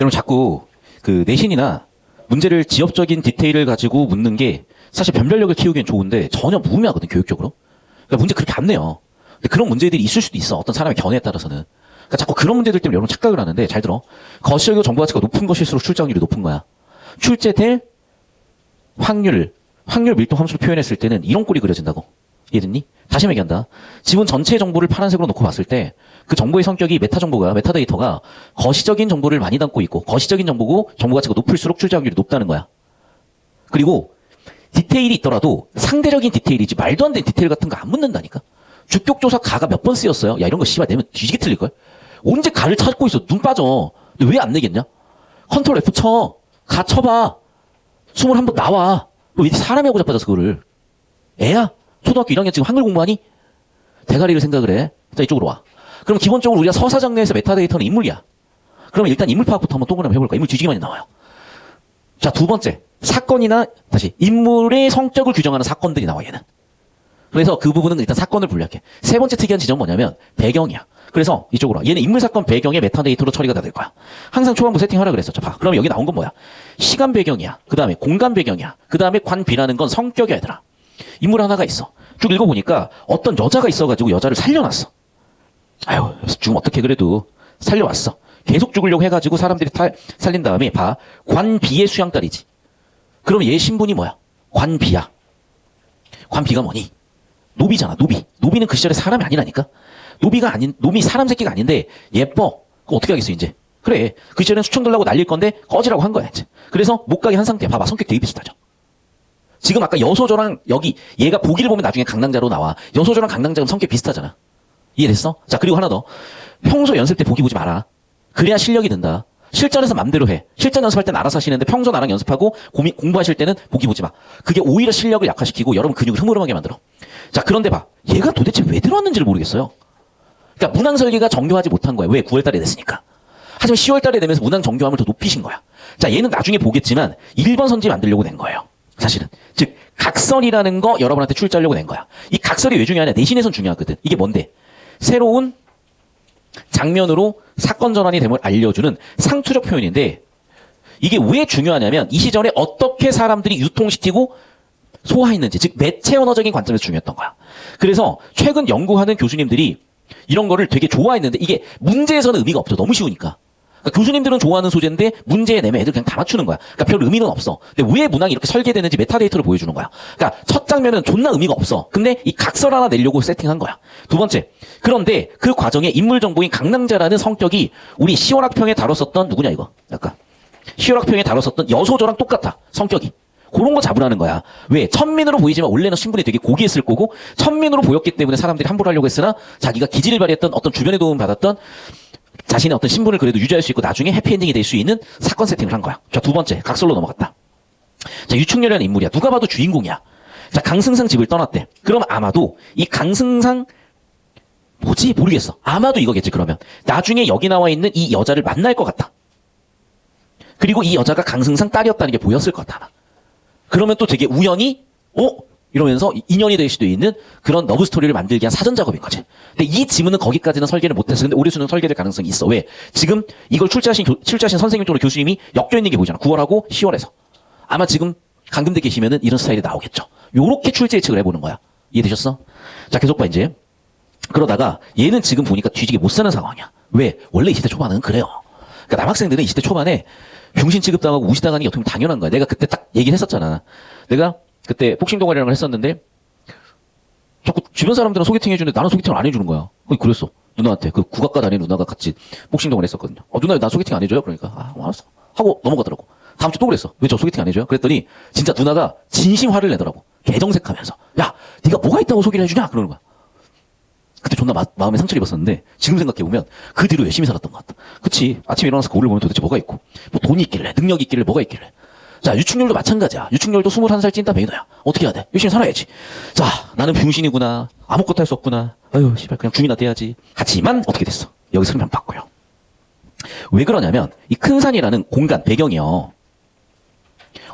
여러분 자꾸 그 내신이나 문제를 지엽적인 디테일을 가지고 묻는 게 사실 변별력을 키우기엔 좋은데 전혀 무의미하거든, 교육적으로. 그러니까 문제 그렇게 안 내요. 근데 그런 문제들이 있을 수도 있어. 어떤 사람의 견해에 따라서는. 그러니까 자꾸 그런 문제들 때문에 여러분 착각을 하는데 잘 들어. 거시적이고 정보 가치가 높은 것일수록 출제확률이 높은 거야. 출제될 확률 밀도 함수로 표현했을 때는 이런 꼴이 그려진다고. 이해됐니? 다시 얘기한다. 지문 전체 정보를 파란색으로 놓고 봤을 때 그 정보의 성격이 메타데이터가 거시적인 정보를 많이 담고 있고 거시적인 정보고 정보 가치가 높을수록 출제 확률이 높다는 거야. 그리고 디테일이 있더라도 상대적인 디테일이지 말도 안 되는 디테일 같은 거 안 묻는다니까. 주격조사 가가 몇 번 쓰였어요? 야, 이런 거 씨발 내면 뒤지게 틀릴걸? 언제 가를 찾고 있어? 눈 빠져. 근데 왜 안 내겠냐? 컨트롤 F 쳐. 가 쳐봐. 21번 나와. 너 왜 사람이 하고 자빠졌어, 그거를. 애야? 초등학교 1학년 지금 한글 공부하니? 대가리를 생각을 해. 자, 이쪽으로 와. 그럼 기본적으로 우리가 서사 장르에서 메타데이터는 인물이야. 그러면 일단 인물 파악부터 한번 동그라미 해볼까? 인물 뒤지게 많이 나와요. 자, 두 번째. 사건이나, 다시, 인물의 성격을 규정하는 사건들이 나와, 얘는. 그래서 그 부분은 일단 사건을 분류할게. 세 번째 특이한 지점은 뭐냐면, 배경이야. 그래서 이쪽으로 와. 얘는 인물 사건 배경의 메타데이터로 처리가 다 될 거야. 항상 초반부 세팅하라 그랬었죠. 봐. 그러면 여기 나온 건 뭐야? 시간 배경이야. 그 다음에 공간 배경이야. 그 다음에 관비라는 건 성격이야, 얘들아. 인물 하나가 있어. 쭉 읽어보니까 어떤 여자가 있어가지고 여자를 살려놨어. 아유, 지금 어떻게 그래도 살려왔어. 계속 죽으려고 해가지고 사람들이 살린 다음에 봐. 관비의 수양딸이지. 그럼 얘 신분이 뭐야? 관비야. 관비가 뭐니? 노비잖아, 노비. 노비는 그 시절에 사람이 아니라니까? 노비 사람 새끼가 아닌데 예뻐. 그거 어떻게 하겠어, 이제? 그래. 그 시절엔 수청 들라고 날릴 건데 꺼지라고 한 거야, 이제. 그래서 못 가게 한 상태야. 봐봐, 성격 되게 비슷하죠? 지금 아까 여소조랑 여기 얘가 보기를 보면 나중에 강낭자로 나와. 여소조랑 강낭자는 성격 비슷하잖아. 이해됐어? 자, 그리고 하나 더. 평소 연습 때 보기 보지 마라. 그래야 실력이 된다. 실전에서 맘대로 해. 실전 연습할 땐 알아서 하시는데 평소 나랑 연습하고 공부하실 때는 보기 보지 마. 그게 오히려 실력을 약화시키고 여러분 근육을 흐물흐물하게 만들어. 자, 그런데 봐. 얘가 도대체 왜 들어왔는지를 모르겠어요. 그러니까 문항 설계가 정교하지 못한 거야. 왜? 9월 달에 됐으니까. 하지만 10월 달에 되면서 문항 정교함을 더 높이신 거야. 자, 얘는 나중에 보겠지만 1번 선지 만들려고 낸 거예요. 사실은. 즉, 각설이라는 거 여러분한테 출제하려고 낸 거야. 이 각설이 왜 중요하냐? 내신에선 중요하거든. 이게 뭔데? 새로운 장면으로 사건 전환이 됨을 알려주는 상투적 표현인데 이게 왜 중요하냐면 이 시절에 어떻게 사람들이 유통시키고 소화했는지, 즉 매체 언어적인 관점에서 중요했던 거야. 그래서 최근 연구하는 교수님들이 이런 거를 되게 좋아했는데 이게 문제에서는 의미가 없죠. 너무 쉬우니까. 그러니까 교수님들은 좋아하는 소재인데 문제에 내면 애들 그냥 다 맞추는 거야. 그러니까 별 의미는 없어. 근데 왜 문항이 이렇게 설계되는지 메타데이터를 보여주는 거야. 그러니까 첫 장면은 존나 의미가 없어. 근데 이 각설 하나 내려고 세팅한 거야. 두 번째. 그런데 그 과정에 인물 정보인 강낭자라는 성격이 우리 시월학평에 다뤘었던 누구냐 이거. 약간 시월학평에 다뤘었던 여소조랑 똑같아. 성격이. 그런 거 잡으라는 거야. 왜? 천민으로 보이지만 원래는 신분이 되게 고귀했을 거고 천민으로 보였기 때문에 사람들이 함부로 하려고 했으나 자기가 기질을 발휘했던 어떤 주변의 도움을 받았던 자신의 어떤 신분을 그래도 유지할 수 있고 나중에 해피엔딩이 될 수 있는 사건 세팅을 한 거야. 자, 두 번째. 각설로 넘어갔다. 자, 유충렬이라는 인물이야. 누가 봐도 주인공이야. 자, 강승상 집을 떠났대. 그럼 아마도 이 강승상 뭐지? 모르겠어. 아마도 이거겠지, 그러면. 나중에 여기 나와 있는 이 여자를 만날 것 같다. 그리고 이 여자가 강승상 딸이었다는 게 보였을 것 같아. 그러면 또 되게 우연히 이러면서 인연이 될 수도 있는 그런 러브 스토리를 만들기 위한 사전 작업인 거지. 근데 이 지문은 거기까지는 설계를 못했어. 근데 올해수능 설계될 가능성이 있어. 왜? 지금 이걸 출제하신 선생님 또는 교수님이 엮여 있는 게 보이잖아. 9월하고 10월에서. 아마 지금 강금대 계시면은 이런 스타일이 나오겠죠. 요렇게 출제 예측을 해보는 거야. 이해되셨어? 자, 계속 봐, 이제. 그러다가 얘는 지금 보니까 뒤지게 못 사는 상황이야. 왜? 원래 20대 초반은 그래요. 그러니까 남학생들은 20대 초반에 병신 취급당하고 무시당하는 게 어떻게 보면 당연한 거야. 내가 그때 딱 얘기를 했었잖아. 내가 그때 복싱 동아리라는 걸 했었는데 자꾸 주변 사람들은 소개팅 해주는데 나는 소개팅을 안 해주는 거야. 그랬어. 누나한테. 그 국악과 다니는 누나가 같이 복싱 동아리 했었거든요. 누나 나 소개팅 안 해줘요? 그러니까 알았어. 하고 넘어가더라고. 다음 주 또 그랬어. 왜 저 소개팅 안 해줘요? 그랬더니 진짜 누나가 진심 화를 내더라고. 개정색하면서. 야, 네가 뭐가 있다고 소개를 해주냐? 그러는 거야. 그때 존나 마음에 상처를 입었었는데 지금 생각해보면 그 뒤로 열심히 살았던 것 같다. 그치. 아침에 일어나서 거울을 보면 도대체 뭐가 있고 뭐 돈이 있길래 능력이 있길래 뭐가 있길래. 자, 유충렬도 마찬가지야. 유충렬도 21살 찐따 베이너야. 어떻게 해야 돼? 열심히 살아야지. 자, 나는 병신이구나. 아무것도 할 수 없구나. 아유, 씨발, 그냥 죽이나 돼야지. 하지만 어떻게 됐어? 여기 설명 바꿔요. 왜 그러냐면 이 큰 산이라는 공간, 배경이요.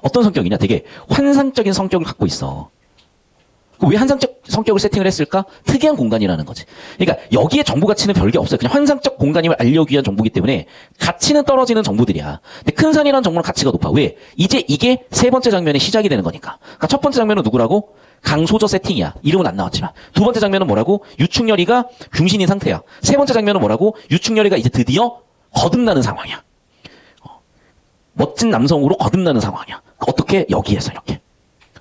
어떤 성격이냐? 되게 환상적인 성격을 갖고 있어. 왜 환상적 성격을 세팅을 했을까? 특이한 공간이라는 거지. 그러니까 여기에 정보 가치는 별게 없어요. 그냥 환상적 공간임을 알려기 위한 정보이기 때문에 가치는 떨어지는 정보들이야. 근데 큰 산이라는 정보는 가치가 높아. 왜? 이제 이게 세 번째 장면의 시작이 되는 거니까. 그러니까 첫 번째 장면은 누구라고? 강소저 세팅이야. 이름은 안 나왔지만. 두 번째 장면은 뭐라고? 유충열이가 병신인 상태야. 세 번째 장면은 뭐라고? 유충열이가 이제 드디어 거듭나는 상황이야. 멋진 남성으로 거듭나는 상황이야. 어떻게? 여기에서 이렇게.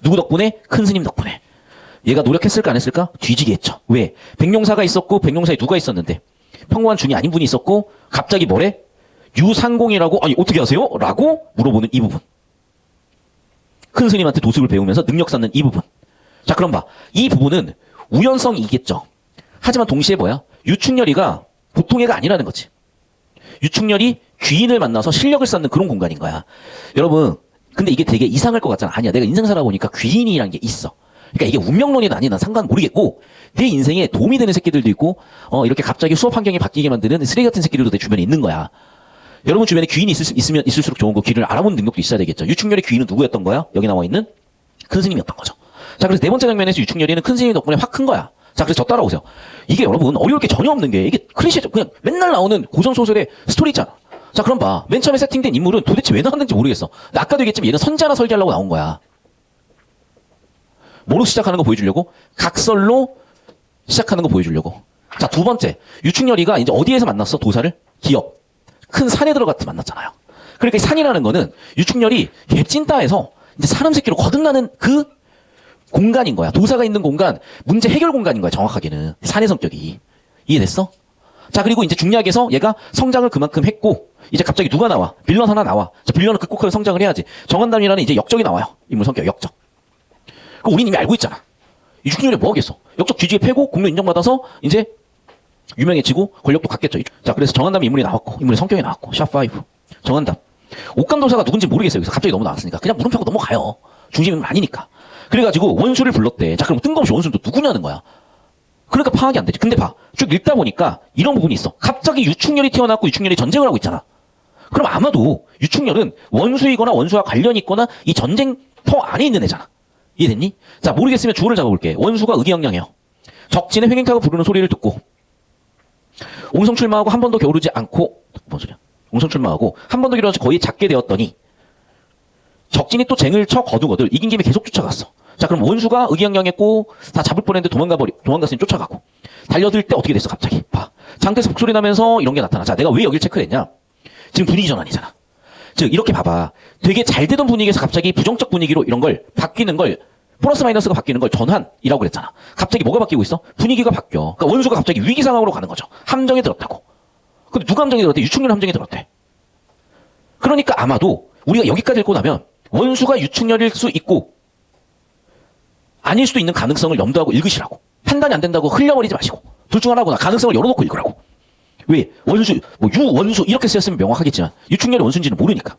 누구 덕분에? 큰 스님 덕분에. 얘가 노력했을까 안 했을까? 뒤지게 했죠. 왜? 백룡사가 있었고 백룡사에 누가 있었는데 평범한 중이 아닌 분이 있었고 갑자기 뭐래? 유상공이라고 아니 어떻게 하세요? 라고 물어보는 이 부분. 큰 스님한테 도습을 배우면서 능력 쌓는 이 부분. 자 그럼 봐. 이 부분은 우연성이 있겠죠. 하지만 동시에 뭐야? 유충렬이가 보통 애가 아니라는 거지. 유충렬이 귀인을 만나서 실력을 쌓는 그런 공간인 거야. 여러분 근데 이게 되게 이상할 것 같잖아. 아니야. 내가 인생 살아보니까 귀인이라는 게 있어. 그러니까 이게 운명론이든 아니 난 상관 모르겠고 내 인생에 도움이 되는 새끼들도 있고 이렇게 갑자기 수업 환경이 바뀌게 만드는 쓰레기 같은 새끼들도 내 주변에 있는 거야. 여러분 주변에 귀인이 있으면 있을수록 좋은 거 귀인을 알아보는 능력도 있어야 되겠죠. 유충렬의 귀인은 누구였던 거야? 여기 나와 있는 큰 스님이었던 거죠. 자 그래서 네 번째 장면에서 유충렬이는 큰 스님 덕분에 확 큰 거야. 자 그래서 저 따라오세요. 이게 여러분 어려울 게 전혀 없는 게 이게 클리셰죠. 그냥 맨날 나오는 고전소설의 스토리잖아. 자 그럼 봐. 맨 처음에 세팅된 인물은 도대체 왜 나왔는지 모르겠어. 아까도 얘기했지만 얘는 선지 하나 설계하려고 나온 거야. 뭐로 시작하는 거 보여주려고? 각설로 시작하는 거 보여주려고. 자, 두 번째. 유충렬이가 이제 어디에서 만났어? 도사를? 기업. 큰 산에 들어가서 만났잖아요. 그러니까 이 산이라는 거는 유충렬이 개찐따에서 이제 사람 새끼로 거듭나는 그 공간인 거야. 도사가 있는 공간, 문제 해결 공간인 거야, 정확하게는. 산의 성격이. 이해됐어? 자, 그리고 이제 중략에서 얘가 성장을 그만큼 했고, 이제 갑자기 누가 나와? 빌런 하나 나와. 자, 빌런은 극복하여 성장을 해야지. 정한담이라는 이제 역적이 나와요. 인물 성격, 역적. 그거 우린 이미 알고 있잖아. 이 유충렬이 뭐 하겠어? 역적 뒤지게 패고 공로 인정받아서 이제 유명해지고 권력도 갖겠죠. 자, 그래서 정한담 인물이 나왔고, 인물의 성격이 나왔고, 샵5. 정한담. 옥감도사가 누군지 모르겠어요. 그래서 갑자기 너무 나왔으니까. 그냥 물음표고 넘어가요. 중심은 아니니까. 그래가지고 원수를 불렀대. 자, 그럼 뜬금없이 원수는 또 누구냐는 거야. 그러니까 파악이 안 되지. 근데 봐. 쭉 읽다 보니까 이런 부분이 있어. 갑자기 유충렬이 태어났고 유충렬이 전쟁을 하고 있잖아. 그럼 아마도 유충렬은 원수이거나 원수와 관련이 있거나 이 전쟁터 안에 있는 애잖아. 이해됐니? 자, 모르겠으면 주어를 잡아볼게. 원수가 의기양양해요. 적진의 횡행타가 부르는 소리를 듣고 옹성출마하고 한 번도 겨루지 않고 뭔 소리야? 옹성출마하고 한 번도 겨루지 거의 작게 되었더니 적진이 또 쟁을 쳐 거두거들 이긴 김에 계속 쫓아갔어. 자, 그럼 원수가 의기양양했고 다 잡을 뻔했는데 도망갔으니 쫓아가고 달려들 때 어떻게 됐어? 갑자기 봐. 장대에서 목소리 나면서 이런 게 나타나. 자, 내가 왜 여길 체크를 했냐? 지금 분위기 전환이잖아. 즉 이렇게 봐봐. 되게 잘 되던 분위기에서 갑자기 부정적 분위기로 이런 걸 바뀌는 걸 플러스 마이너스가 바뀌는 걸 전환이라고 그랬잖아. 갑자기 뭐가 바뀌고 있어? 분위기가 바뀌어. 그러니까 원수가 갑자기 위기 상황으로 가는 거죠. 함정에 들었다고. 근데 누가 함정에 들었대? 유충렬 함정에 들었대. 그러니까 아마도 우리가 여기까지 읽고 나면 원수가 유충렬일 수 있고 아닐 수도 있는 가능성을 염두하고 읽으시라고. 판단이 안 된다고 흘려버리지 마시고. 둘 중 하나구나. 가능성을 열어놓고 읽으라고. 왜? 원수, 뭐 유원수 이렇게 쓰였으면 명확하겠지만 유충렬이 원수인지는 모르니까.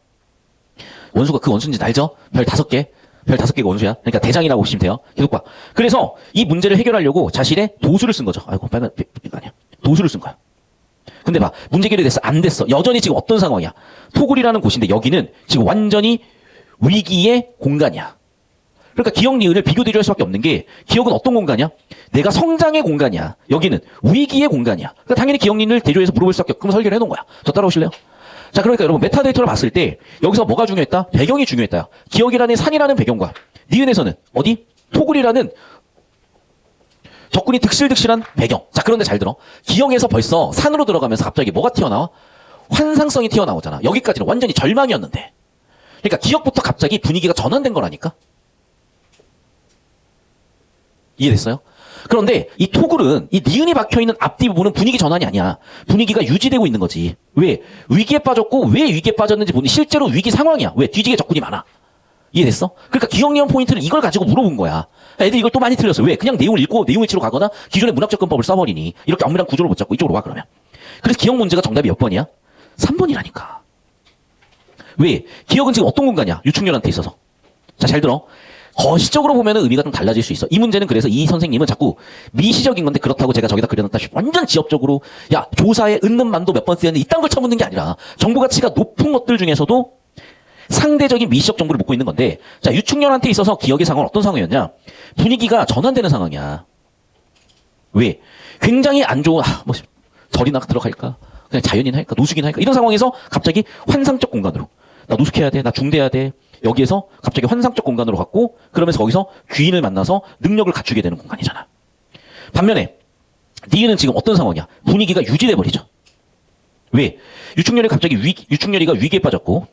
원수가 그 원수인지 알죠? 별 5개. 별 5개가 원수야. 그러니까 대장이라고 보시면 돼요. 계속 봐. 그래서 이 문제를 해결하려고 자신의 도수를 쓴 거죠. 아이고, 빨간, 아니야. 도수를 쓴 거야. 근데 봐. 문제 해결이 됐어. 안 됐어. 여전히 지금 어떤 상황이야. 토굴이라는 곳인데 여기는 지금 완전히 위기의 공간이야. 그러니까 기억, 니은을 비교 대조할 수밖에 없는 게 기억은 어떤 공간이야? 내가 성장의 공간이야. 여기는 위기의 공간이야. 그러니까 당연히 기억, 니은을 대조해서 물어볼 수밖에 없고 설계를 해놓은 거야. 저 따라오실래요? 자, 그러니까 여러분 메타데이터를 봤을 때 여기서 뭐가 중요했다? 배경이 중요했다. 기억이라는 산이라는 배경과 니은에서는 어디? 토굴이라는 적군이 득실득실한 배경. 자, 그런데 잘 들어. 기억에서 벌써 산으로 들어가면서 갑자기 뭐가 튀어나와? 환상성이 튀어나오잖아. 여기까지는 완전히 절망이었는데. 그러니까 기억부터 갑자기 분위기가 전환된 거라니까. 이해됐어요? 그런데 이 토굴은 이 니은이 박혀있는 앞뒤 부분은 분위기 전환이 아니야. 분위기가 유지되고 있는 거지. 왜? 위기에 빠졌고 왜 위기에 빠졌는지 보니 실제로 위기 상황이야. 왜? 뒤지게 적군이 많아. 이해됐어? 그러니까 기억니은 포인트를 이걸 가지고 물어본 거야. 애들 이걸 또 많이 틀렸어. 왜? 그냥 내용을 읽고 내용을 치러 가거나 기존의 문학 접근법을 써버리니 이렇게 엄밀한 구조를 못 잡고 이쪽으로 와 그러면. 그래서 기억 문제가 정답이 몇 번이야? 3번이라니까. 왜? 기억은 지금 어떤 공간이야? 유충렬한테 있어서. 자, 잘 들어. 거시적으로 보면은 의미가 좀 달라질 수 있어. 이 문제는 그래서 이 선생님은 자꾸 미시적인 건데 그렇다고 제가 저기다 그려놨다 완전 지엽적으로 야 조사에 은는 만도 몇 번 쓰였는데 이딴 걸 쳐묻는 게 아니라 정보 가치가 높은 것들 중에서도 상대적인 미시적 정보를 묻고 있는 건데, 자, 유충렬한테 있어서 기억의 상황은 어떤 상황이었냐? 분위기가 전환되는 상황이야. 왜? 굉장히 안 좋은, 뭐, 절이나 들어갈까? 그냥 자연인 할까? 노숙인 할까? 이런 상황에서 갑자기 환상적 공간으로. 나 노숙해야 돼. 나 중대해야 돼. 여기에서 갑자기 환상적 공간으로 갔고, 그러면서 거기서 귀인을 만나서 능력을 갖추게 되는 공간이잖아. 반면에, 니은은 지금 어떤 상황이야? 분위기가 유지돼 버리죠. 왜? 유충렬이 갑자기 유충렬이가 위기에 빠졌고,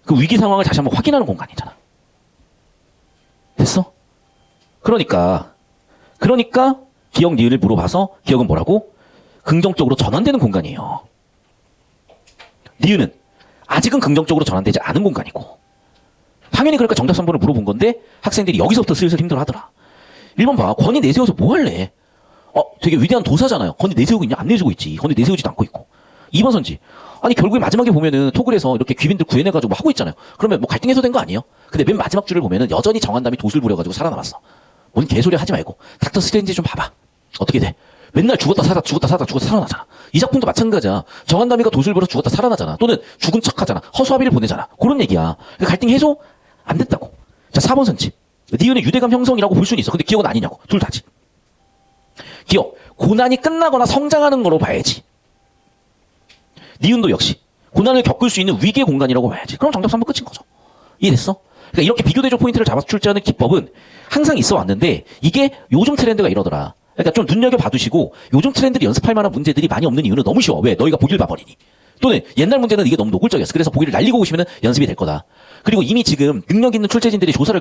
그 위기 상황을 다시 한번 확인하는 공간이잖아. 됐어? 그러니까 기억 니은을 물어봐서 기억은 뭐라고? 긍정적으로 전환되는 공간이에요. 니은은 아직은 긍정적으로 전환되지 않은 공간이고, 당연히 그러니까 정답 3번을 물어본 건데 학생들이 여기서부터 슬슬 힘들어하더라. 1번 봐. 권위 내세워서 뭐 할래? 되게 위대한 도사잖아요. 권위 내세우고 있냐? 안 내세우고 있지. 권위 내세우지도 않고 있고. 2번 선지. 아니 결국에 마지막에 보면은 토글에서 이렇게 귀빈들 구해내가지고 뭐 하고 있잖아요. 그러면 뭐 갈등 해소된 거 아니에요? 근데 맨 마지막 줄을 보면은 여전히 정한담이 돛을 부려가지고 살아남았어. 뭔 개소리 하지 말고 닥터 스트레인지 좀 봐봐. 어떻게 돼? 맨날 죽었다 살아나잖아. 이 작품도 마찬가지야. 정한담이가 돛을 부려 죽었다 살아나잖아. 또는 죽은 척하잖아. 허수아비를 보내잖아. 그런 얘기야. 그러니까 갈등 해소 안 됐다고. 자, 4번 선지. 니은의 유대감 형성이라고 볼 수는 있어. 근데 기억은 아니냐고. 둘 다지. 기억. 고난이 끝나거나 성장하는 거로 봐야지. 니은도 역시 고난을 겪을 수 있는 위기의 공간이라고 봐야지. 그럼 정답 3번 끝인 거죠. 이해됐어? 그러니까 이렇게 비교대조 포인트를 잡아서 출제하는 기법은 항상 있어 왔는데 이게 요즘 트렌드가 이러더라. 그러니까 좀 눈여겨봐두시고 요즘 트렌드를 연습할 만한 문제들이 많이 없는 이유는 너무 쉬워. 왜? 너희가 보기를 봐버리니. 또는 옛날 문제는 이게 너무 노골적이었어. 그래서 보기를 날리고 오시면 연습이 될 거다. 그리고 이미 지금 능력 있는 출제진들이 조사를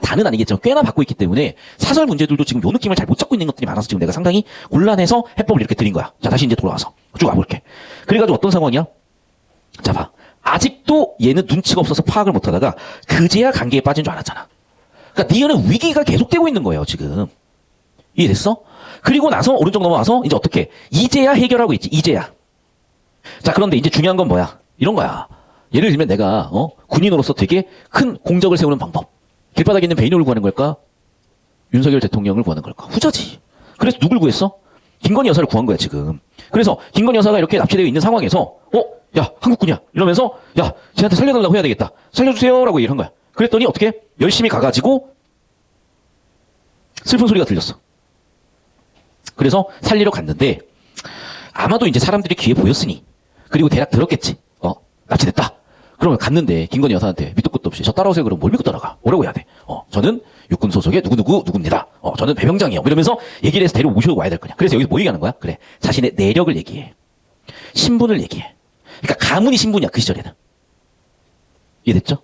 다는 아니겠지만 꽤나 받고 있기 때문에 사설 문제들도 지금 요 느낌을 잘 못 잡고 있는 것들이 많아서 지금 내가 상당히 곤란해서 해법을 이렇게 드린 거야. 자, 다시 이제 돌아와서 쭉 와볼게. 그래가지고 어떤 상황이야? 자, 봐. 아직도 얘는 눈치가 없어서 파악을 못하다가 그제야 관계에 빠진 줄 알았잖아. 그러니까 니은은 위기가 계속되고 있는 거예요, 지금. 이해됐어? 그리고 나서 오른쪽 넘어와서 이제 어떻게? 이제야 해결하고 있지, 이제야. 자, 그런데 이제 중요한 건 뭐야? 이런 거야. 예를 들면 내가 군인으로서 되게 큰 공적을 세우는 방법. 길바닥에 있는 베이노를 구하는 걸까? 윤석열 대통령을 구하는 걸까? 후자지. 그래서 누굴 구했어? 김건희 여사를 구한 거야, 지금. 그래서 김건희 여사가 이렇게 납치되어 있는 상황에서 야, 한국군이야. 이러면서 야, 쟤한테 살려달라고 해야 되겠다. 살려주세요라고 얘기를 한 거야. 그랬더니 어떻게? 열심히 가가지고 슬픈 소리가 들렸어. 그래서 살리러 갔는데 아마도 이제 사람들이 귀에 보였으니 그리고 대략 들었겠지. 납치됐다. 그러면 갔는데 김건희 여사한테 밑도 끝도 없이 저 따라오세요. 그럼 뭘 믿고 따라가? 뭐라고 해야 돼? 저는 육군 소속의 누구입니다. 저는 배병장이요. 이러면서 얘기를 해서 데리고 모시고 와야 될 거냐. 그래서 여기서 뭐 얘기하는 거야? 그래. 자신의 내력을 얘기해. 신분을 얘기해. 그러니까 가문이 신분이야. 그 시절에는. 이해됐죠?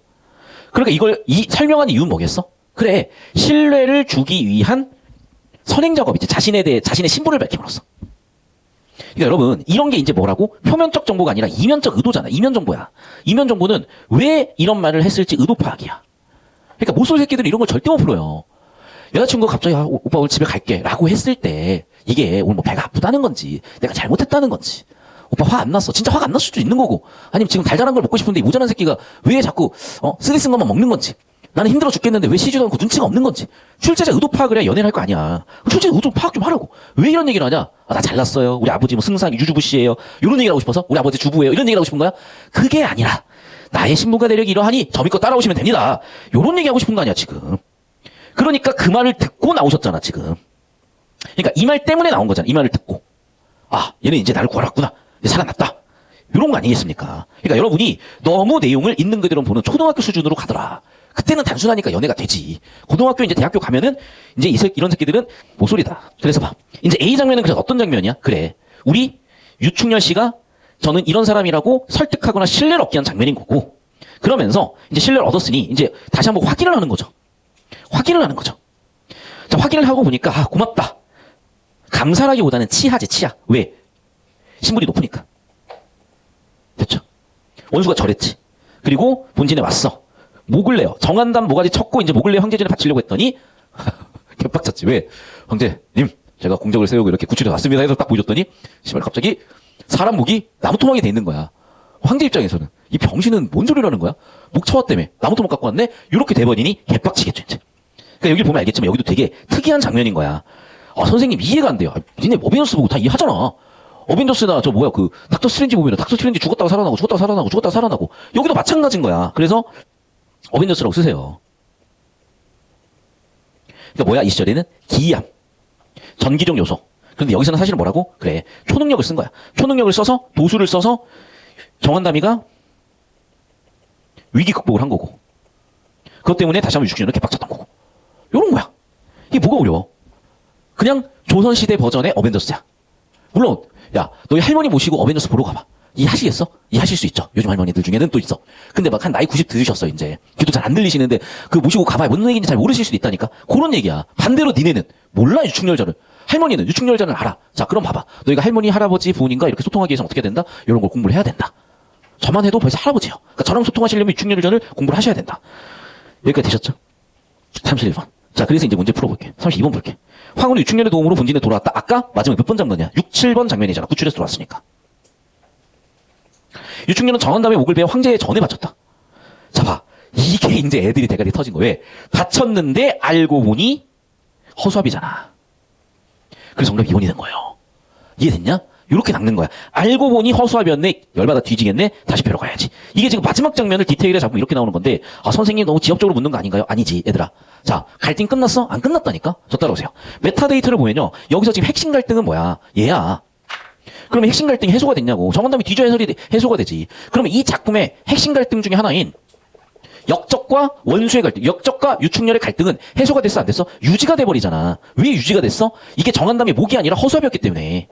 그러니까 이 설명한 이유는 뭐겠어? 그래. 신뢰를 주기 위한 선행 작업이지. 자신의 신분을 밝힘으로써. 그러니까 여러분, 이런 게 이제 뭐라고? 표면적 정보가 아니라 이면적 의도잖아. 이면 정보야. 이면 정보는 왜 이런 말을 했을지 의도 파악이야. 그러니까 모쏠 새끼들이 이런 걸 절대 못 풀어요. 여자친구가 갑자기 오빠 오늘 집에 갈게 라고 했을 때 이게 오늘 뭐 배가 아프다는 건지 내가 잘못했다는 건지 오빠 화 안 났어. 진짜 화가 안 날 수도 있는 거고 아니면 지금 달달한 걸 먹고 싶은데 이 모자란 새끼가 왜 자꾸 쓰리 쓴 것만 먹는 건지 나는 힘들어 죽겠는데 왜 쉬지도 않고 눈치가 없는 건지. 출제자 의도 파악을 해야 연애를 할 거 아니야. 출제자 의도 파악 좀 하라고. 왜 이런 얘기를 하냐? 나 잘났어요. 우리 아버지 뭐 승상 유주부 씨예요. 이런 얘기를 하고 싶어서? 우리 아버지 주부예요. 이런 얘기를 하고 싶은 거야? 그게 아니라 나의 신분과 내력이 이러하니 저미껏 따라오시면 됩니다. 이런 얘기 하고 싶은 거 아니야 지금. 그러니까 그 말을 듣고 나오셨잖아 지금. 그러니까 이 말 때문에 나온 거잖아. 이 말을 듣고. 얘는 이제 나를 구하았구나. 이제 살아났다. 이런 거 아니겠습니까? 그러니까 여러분이 너무 내용을 있는 그대로 보는 초등학교 수준으로 가더라. 그때는 단순하니까 연애가 되지. 고등학교 이제 대학교 가면은 이제 이런 새끼들은 모쏠이다. 그래서 봐. 이제 A 장면은 그래서 어떤 장면이야? 그래. 우리 유충렬 씨가 저는 이런 사람이라고 설득하거나 신뢰를 얻기 위한 장면인 거고. 그러면서 이제 신뢰를 얻었으니 이제 다시 한번 확인을 하는 거죠. 확인을 하는 거죠. 자, 확인을 하고 보니까 고맙다. 감사라기보다는 치하지, 치하. 왜? 신분이 높으니까. 됐죠? 원수가 저랬지. 그리고 본진에 왔어. 목을 내요. 정한담 모가지 쳤고 이제 목을 내 황제진을 바치려고 했더니 개빡쳤지. 왜? 황제님 제가 공적을 세우고 이렇게 구출해 왔습니다 해서 딱 보여줬더니 씨발 갑자기 사람 목이 나무토막이 돼 있는 거야. 황제 입장에서는 이 병신은 뭔 소리라는 거야? 목 쳐왔다며 나무토막 갖고 왔네? 이렇게 돼버리니 개빡치겠죠 이제. 그러니까 여기 보면 알겠지만 여기도 되게 특이한 장면인 거야. 선생님 이해가 안 돼요. 니네 모비너스 보고 다 이해하잖아. 어벤져스나 저 뭐야 그 닥터 스트레인지 보면 닥터 스트레인지 죽었다가 살아나고 죽었다가 살아나고 죽었다가 살아나고 여기도 마찬가지인 거야. 그래서 어벤져스라고 쓰세요. 그러니까 뭐야 이 시절에는 기이함, 전기적 요소. 그런데 여기서는 사실은 뭐라고? 그래 초능력을 쓴 거야. 초능력을 써서 도수를 써서 정한다미가 위기 극복을 한 거고 그것 때문에 다시 한번 유축년을 개빡쳤던 거고 요런 거야. 이게 뭐가 어려워? 그냥 조선시대 버전의 어벤져스야. 물론 야 너희 할머니 모시고 어벤져스 보러 가봐. 이해하시겠어? 이해하실 수 있죠. 요즘 할머니들 중에는 또 있어. 근데 막 한 나이 90 들으셨어 이제. 귀도 잘 안 들리시는데 그 모시고 가봐야 뭔 얘기인지 잘 모르실 수도 있다니까. 그런 얘기야. 반대로 니네는 몰라 유축열전을. 할머니는 유축열전을 알아. 자 그럼 봐봐. 너희가 할머니, 할아버지, 부모님과 이렇게 소통하기 위해서는 어떻게 된다? 이런 걸 공부를 해야 된다. 저만 해도 벌써 할아버지예요. 그러니까 저랑 소통하시려면 유축열전을 공부를 하셔야 된다. 여기까지 되셨죠? 31번. 자 그래서 이제 문제 풀어볼게. 32번 볼게. 황후는 유축년의 도움으로 본진에 돌아왔다. 아까 마지막에 몇 번 잡느냐? 6, 7번 장면이잖아. 구출해서 돌아왔으니까. 유축년은 정한담의 목을 베어 황제의 전에 바쳤다. 자 봐. 이게 이제 애들이 대가리 터진 거야. 왜? 바쳤는데 알고 보니 허수아비잖아. 그래서 정답 2번이 된 거예요. 이해됐냐? 이렇게 낚는 거야. 알고 보니 허수아비였네. 열받아 뒤지겠네. 다시 뵈러 가야지. 이게 지금 마지막 장면을 디테일에 잡으면 이렇게 나오는 건데 아 선생님 너무 지엽적으로 묻는 거 아닌가요? 아니지 얘들아. 자 갈등 끝났어? 안 끝났다니까? 저 따라오세요. 메타데이터를 보면요. 여기서 지금 핵심 갈등은 뭐야? 얘야. 그러면 핵심 갈등이 해소가 됐냐고. 정한담이 뒤져 해소가 되지. 그러면 이 작품의 핵심 갈등 중에 하나인 역적과 원수의 갈등, 역적과 유축렬의 갈등은 해소가 됐어 안 됐어? 유지가 돼버리잖아. 왜 유지가 됐어? 이게 정한담의 목이 아니라 허수아비였기 때문에.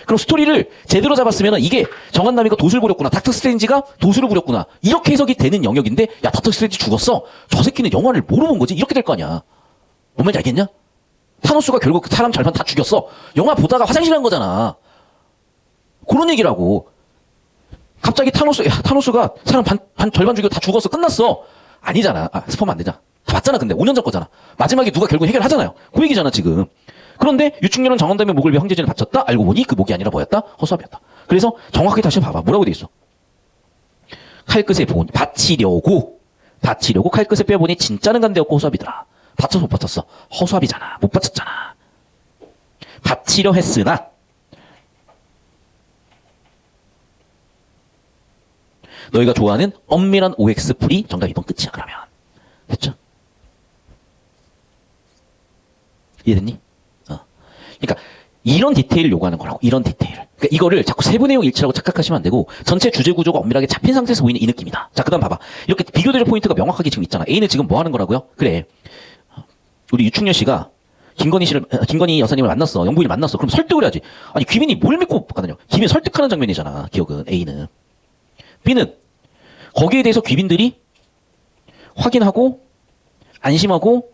그럼 스토리를 제대로 잡았으면 이게 정한남이가 도수를 부렸구나. 닥터 스트레인지가 도수를 부렸구나. 이렇게 해석이 되는 영역인데 야 닥터 스트레인지 죽었어. 저 새끼는 영화를 뭐로 본 거지? 이렇게 될 거 아니야. 뭔 말인지 알겠냐? 타노스가 결국 사람 절반 다 죽였어. 영화 보다가 화장실 간 거잖아. 그런 얘기라고. 갑자기 타노스가 사람 절반 죽이고 다 죽었어. 끝났어. 아니잖아. 스포면 안 되잖아. 다 봤잖아 근데 5년 전 거잖아. 마지막에 누가 결국 해결하잖아요. 그 얘기잖아 지금. 그런데 유축렬은 정한담의 목을 위해 황제전에 바쳤다. 알고 보니 그 목이 아니라 뭐였다? 허수아비였다. 그래서 정확하게 다시 봐봐. 뭐라고 돼 있어? 칼끝에 바치려고 칼끝에 빼보니 진짜는 간대였고 허수아비더라. 바쳐서 못 바쳤어. 허수아비잖아. 못 바쳤잖아. 바치려 했으나 너희가 좋아하는 엄밀한 OX 풀이 정답 2번 끝이야 그러면. 됐죠? 이해됐니? 그러니까 이런 디테일을 요구하는 거라고. 이런 디테일을. 그러니까 이거를 자꾸 세부 내용 일치라고 착각하시면 안 되고 전체 주제 구조가 엄밀하게 잡힌 상태에서 보이는 이 느낌이다. 자, 그다음 봐봐. 이렇게 비교될 포인트가 명확하게 지금 있잖아. A는 지금 뭐 하는 거라고요? 그래. 우리 유충렬 씨가 김건희 여사님을 만났어. 영부인을 만났어. 그럼 설득을 해야지. 아니 귀빈이 뭘 믿고 가느냐? 귀빈 설득하는 장면이잖아. 기억은 A는. B는 거기에 대해서 귀빈들이 확인하고 안심하고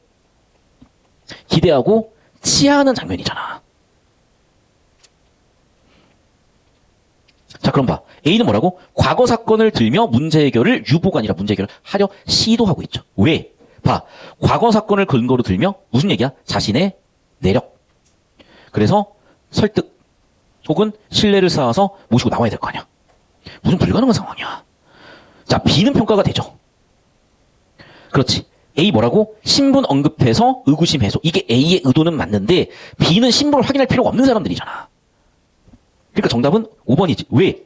기대하고 치하하는 장면이잖아. 자, 그럼 봐. A는 뭐라고? 과거 사건을 들며 문제 해결을 유보가 아니라 문제 해결을 하려 시도하고 있죠. 왜? 봐. 과거 사건을 근거로 들며 무슨 얘기야? 자신의 내력. 그래서 설득 혹은 신뢰를 쌓아서 모시고 나와야 될 거 아니야. 무슨 불가능한 상황이야. 자, B는 평가가 되죠. 그렇지. A 뭐라고? 신분 언급해서 의구심 해소. 이게 A의 의도는 맞는데 B는 신분을 확인할 필요가 없는 사람들이잖아. 그러니까 정답은 5번이지. 왜?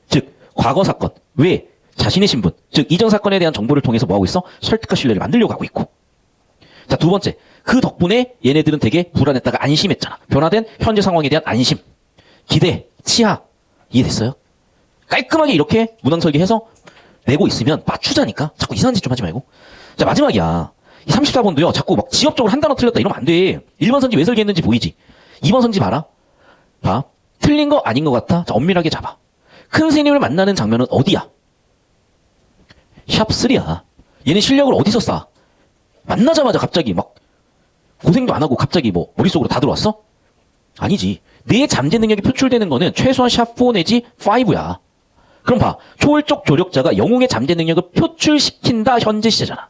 즉 과거 사건. 왜? 자신의 신분. 즉 이전 사건에 대한 정보를 통해서 뭐하고 있어? 설득과 신뢰를 만들려고 하고 있고. 자, 두 번째. 그 덕분에 얘네들은 되게 불안했다가 안심했잖아. 변화된 현재 상황에 대한 안심. 기대. 치하. 이해됐어요? 깔끔하게 이렇게 문항 설계해서 내고 있으면 맞추자니까. 자꾸 이상한 짓 좀 하지 말고. 자, 마지막이야. 이 34번도요. 자꾸 막 지엽적으로 한 단어 틀렸다 이러면 안 돼. 1번 선지 왜 설계했는지 보이지? 2번 선지 봐라. 봐. 틀린 거 아닌 것 같아. 자, 엄밀하게 잡아. 큰 스님을 만나는 장면은 어디야? 샵3야. 얘는 실력을 어디서 쌓아? 만나자마자 갑자기 막 고생도 안 하고 갑자기 뭐 머릿속으로 다 들어왔어? 아니지. 내 잠재 능력이 표출되는 거는 최소한 샵4 내지 5야. 그럼 봐. 초월적 조력자가 영웅의 잠재 능력을 표출시킨다 현재 시제잖아.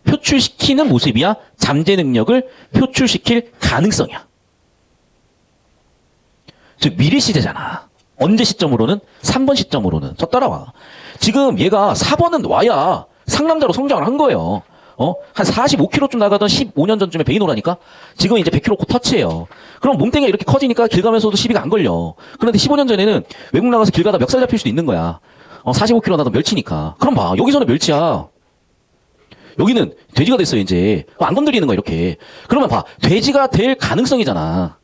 표출시키는 모습이야. 잠재 능력을 표출시킬 가능성이야. 즉 미래 시제잖아. 언제 시점으로는? 3번 시점으로는. 저 따라와. 지금 얘가 4번은 와야 상남자로 성장을 한 거예요. 한 45kg쯤 나가던 15년 전쯤에 베이노라니까? 지금 이제 100kg 터치예요. 그럼 몸뚱이가 이렇게 커지니까 길 가면서도 시비가 안 걸려. 그런데 15년 전에는 외국 나가서 길 가다 멱살 잡힐 수도 있는 거야. 45kg 나도 멸치니까. 그럼 봐. 여기서는 멸치야. 여기는 돼지가 됐어요, 이제. 안 건드리는 거야, 이렇게. 그러면 봐. 돼지가 될 가능성이잖아.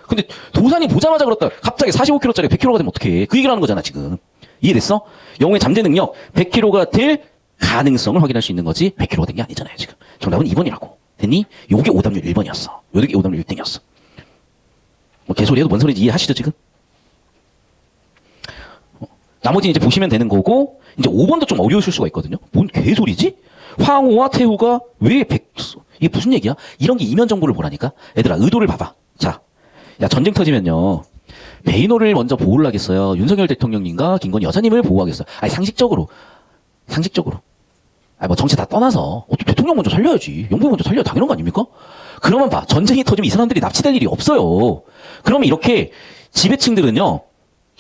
근데 도산이 보자마자 그렇다. 갑자기 45kg짜리 100kg가 되면 어떡해. 그 얘기를 하는 거잖아, 지금. 이해됐어? 영웅의 잠재 능력 100kg가 될 가능성을 확인할 수 있는 거지 100kg가 된 게 아니잖아요, 지금. 정답은 2번이라고. 됐니? 요게 오답률 1번이었어. 요게 오답률 1등이었어. 뭐 개소리 해도 뭔 소리인지 이해하시죠, 지금? 나머지는 이제 보시면 되는 거고, 이제 5번도 좀 어려우실 수가 있거든요. 뭔 개소리지? 황후와 태후가 왜 이게 무슨 얘기야? 이런 게 이면 정보를 보라니까? 얘들아, 의도를 봐봐. 자, 야, 전쟁 터지면요. 베이노를 먼저 보호를 하겠어요? 윤석열 대통령님과 김건희 여사님을 보호하겠어요? 아니, 상식적으로. 아니, 뭐 정치 다 떠나서, 대통령 먼저 살려야지. 영부인 먼저 살려야 당연한 거 아닙니까? 그러면 봐. 전쟁이 터지면 이 사람들이 납치될 일이 없어요. 그러면 이렇게 지배층들은요,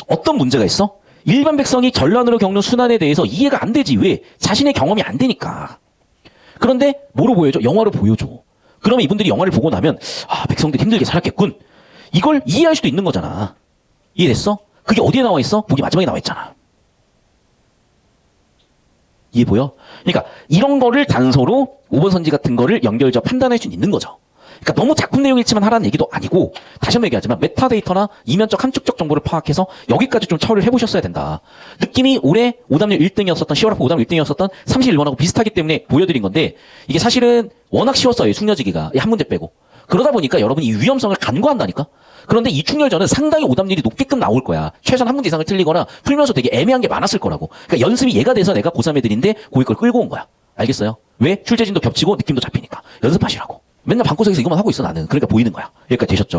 어떤 문제가 있어? 일반 백성이 전란으로 겪는 순환에 대해서 이해가 안 되지. 왜? 자신의 경험이 안 되니까. 그런데 뭐로 보여줘? 영화로 보여줘. 그러면 이분들이 영화를 보고 나면 아, 백성들 힘들게 살았겠군. 이걸 이해할 수도 있는 거잖아. 이해됐어? 그게 어디에 나와 있어? 보기 마지막에 나와 있잖아. 이해 보여? 그러니까 이런 거를 단서로 5번 선지 같은 거를 연결적 판단할 수 있는 거죠. 그러니까 너무 작품 내용 읽지만 하라는 얘기도 아니고 다시 한번 얘기하지만 메타데이터나 이면적 함축적 정보를 파악해서 여기까지 좀 처리를 해보셨어야 된다. 느낌이 올해 오답률 1등이었었던 10월 학부 오답률 1등이었었던 31번하고 비슷하기 때문에 보여드린 건데 이게 사실은 워낙 쉬웠어요. 숙려지기가. 한 문제 빼고. 그러다 보니까 여러분이 이 위험성을 간과한다니까? 그런데 이 충렬전은 상당히 오답률이 높게끔 나올 거야. 최소한 한 문제 이상을 틀리거나 풀면서 되게 애매한 게 많았을 거라고. 그러니까 연습이 얘가 돼서 내가 고3 애들인데 고2 걸 끌고 온 거야. 알겠어요? 왜? 출제진도 겹치고 느낌도 잡히니까. 연습하시라고. 맨날 방구석에서 이것만 하고 있어 나는. 그러니까 보이는 거야. 여기까지 되셨죠?